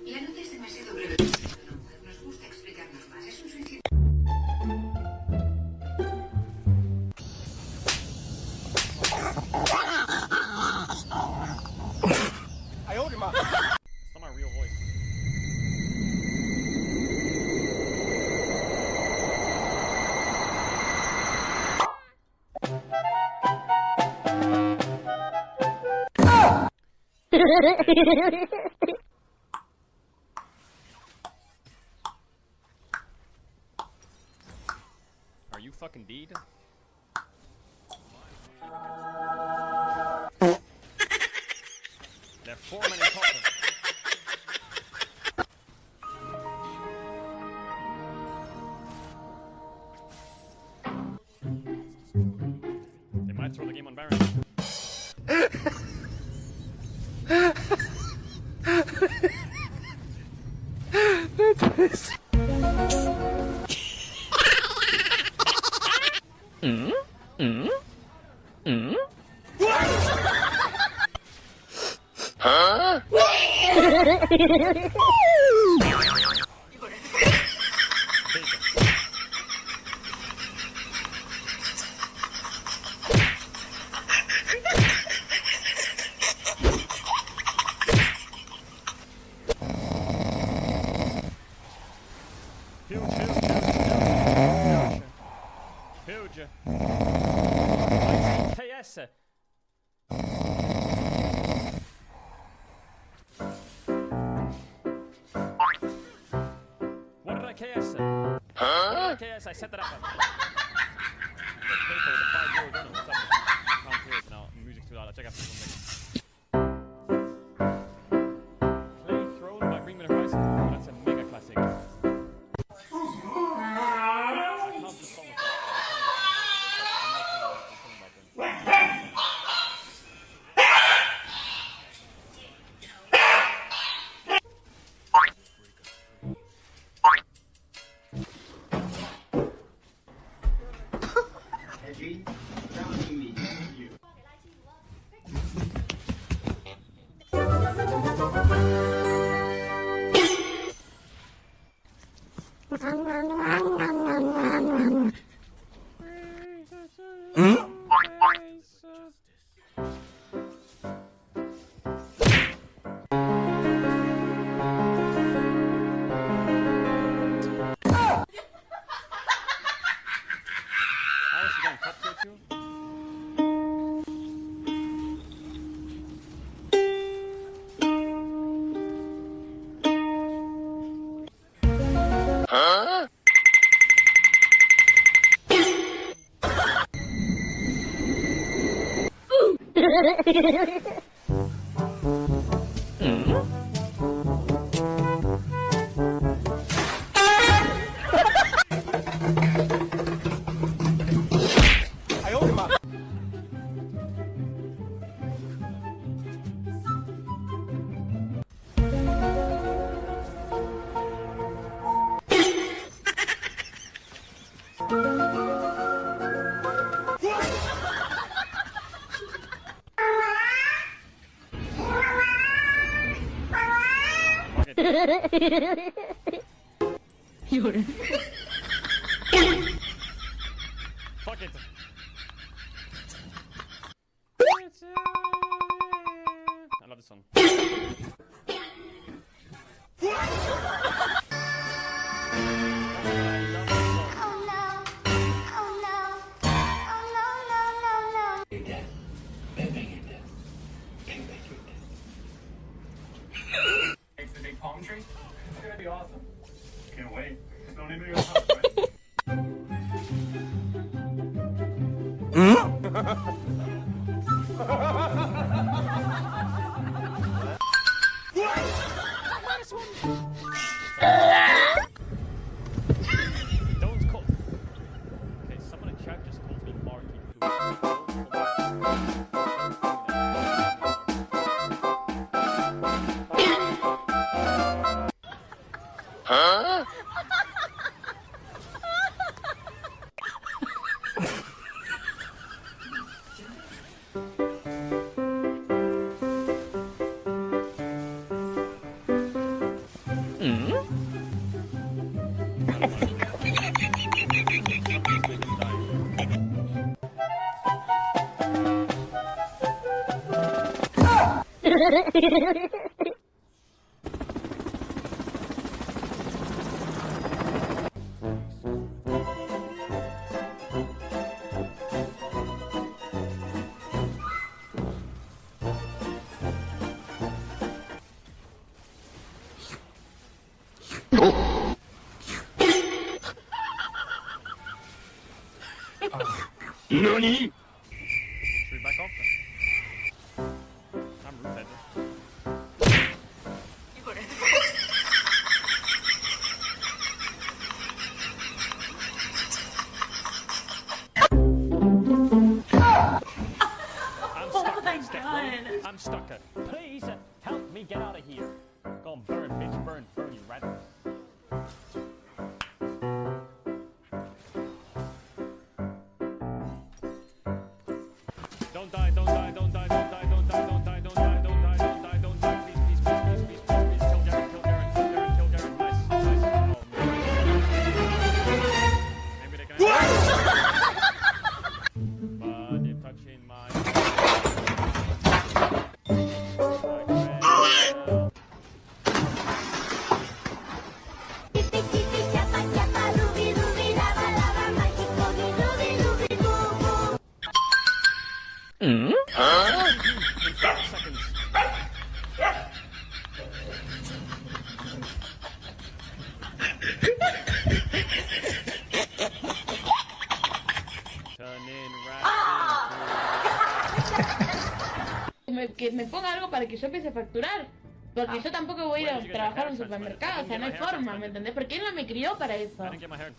La nota es demasiado breve. Nos gusta explicarnos más. Es un suicidio. I owed him up. It's not my real voice. Are you fucking deed? There are 4 men in total. They might throw the game on Baron. Huge. KS. What did I KS? Huh? KS, I set that up. The paper with the 5 euro donut. What's up? I can't hear it now. Music's too loud. I'll check out for 1 second. Clay Throne by Green Minute Horizon. Oh, that's a mega classic. I owed him up. Fuck it. I love this song. It's the big palm tree. It's gonna be awesome. Can't wait. There's no name in your house, right? Don't call. Okay, someone in chat just called me Marky Poo. Huh? NANI?! Should we back off then? I'm rooted. I'm stuck. my Step God. one. I'm stuck. Please help me get out of here. Go on, burn, bitch, burn, burn, you rat. Don't die, don't die, don't die, don't die, don't die, don't die, don't die, don't die, don't die, don't die, please, please, please, please, please, please, kill Garen, kill Garen, kill Garen, kill Garen, nice, nice. Oh, maybe they can. But they're touching my. In 5 seconds. Turn in Que me ponga algo para que yo empiece a facturar. Porque yo tampoco voy a ir a trabajar en un supermercado, o sea, no hay forma, ¿me entendés? Porque él no me crió para eso. I didn't get my hair.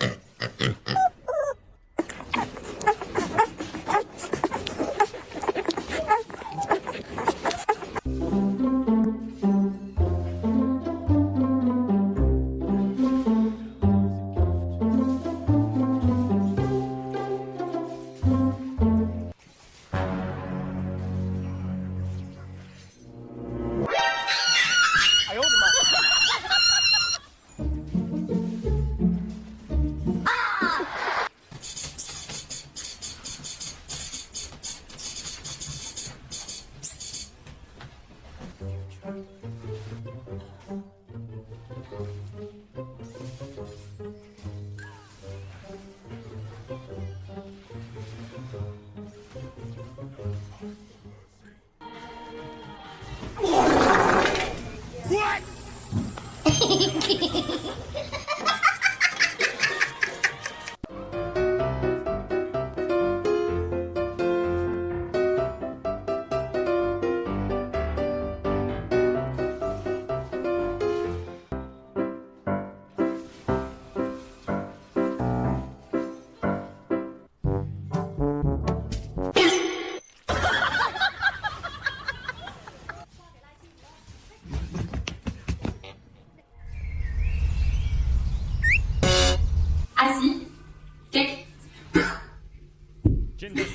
Assis. Tic. Ginger.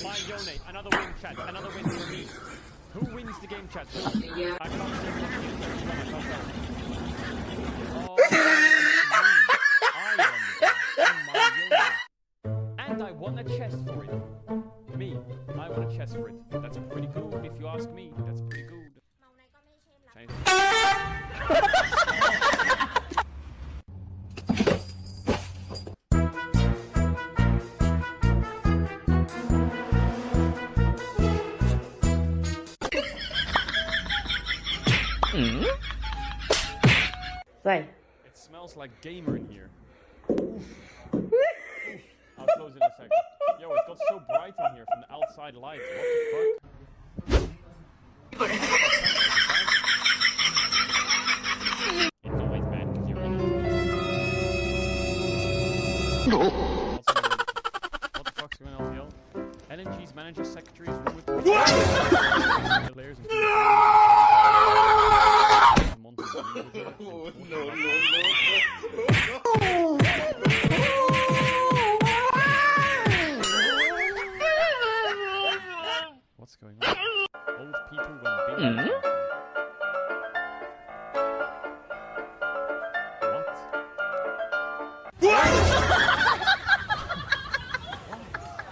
My Yone, another win, chat. Another win for me. Who wins the game, chat? I can't see what the game chat is on my phone. Oh, it's me. I won the game. My Yone. And I won a chest for it. Me, I won a chest for it. That's pretty good, if you ask me. That's pretty good. Why? It smells like gamer in here. Oof. I'll close it in a second. Yo, it got so bright in here from the outside light. What the fuck? It's always bad because you're in it. What the fuck's going on, LTL? LNG's manager secretary is